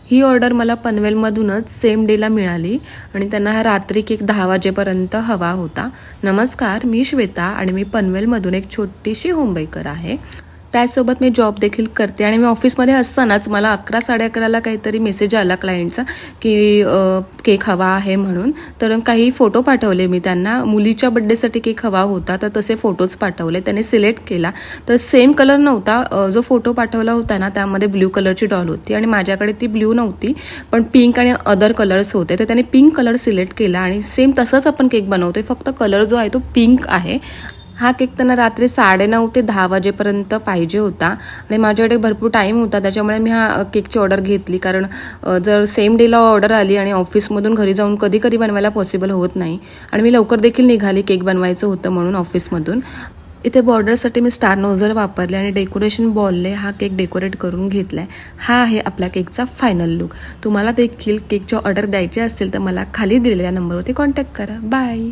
ही order मला पनवेलमधूनच same डेला मिळाली आणि त्यांना हा रात्री केक 10 वाजेपर्यंत हवा होता. नमस्कार, मी श्वेता आणि मी पनवेलमधून एक छोटीशी होम बेकर आहे. त्यासोबत मी जॉब देखील करते आणि मी ऑफिसमध्ये असतानाच मला 11-11:30ला काहीतरी मेसेज आला क्लायंटचा की केक हवा आहे म्हणून. तर काही फोटो पाठवले मी त्यांना. मुलीच्या बड्डेसाठी केक हवा होता तर तसे फोटोज पाठवले. त्याने सिलेक्ट केला तर सेम कलर नव्हता. जो फोटो पाठवला होता ना त्यामध्ये ब्ल्यू कलरची डॉल होती आणि माझ्याकडे ती ब्ल्यू नव्हती पण पिंक आणि अदर कलर्स होते. तर त्याने पिंक कलर सिलेक्ट केला आणि सेम तसंच आपण केक बनवतोय, फक्त कलर जो आहे तो पिंक आहे. हा केक त्यांना रात्री 9:30 ते 10 वाजेपर्यंत पाहिजे होता आणि माझ्याकडे भरपूर टाईम होता, त्याच्यामुळे मी हा केकची ऑर्डर घेतली. कारण जर सेम डेला ऑर्डर आली आणि ऑफिसमधून घरी जाऊन कधी कधी बनवायला पॉसिबल होत नाही आणि मी लवकर देखील निघाली केक बनवायचं होतं म्हणून ऑफिसमधून. इथे बॉर्डरसाठी मी स्टार नोझल वापरले आणि डेकोरेशन बॉलने हा केक डेकोरेट करून घेतला आहे. हा आहे आपल्या केकचा फायनल लुक. तुम्हाला देखील केकची ऑर्डर द्यायची असेल तर मला खाली दिलेल्या नंबरवरती कॉन्टॅक्ट करा. बाय.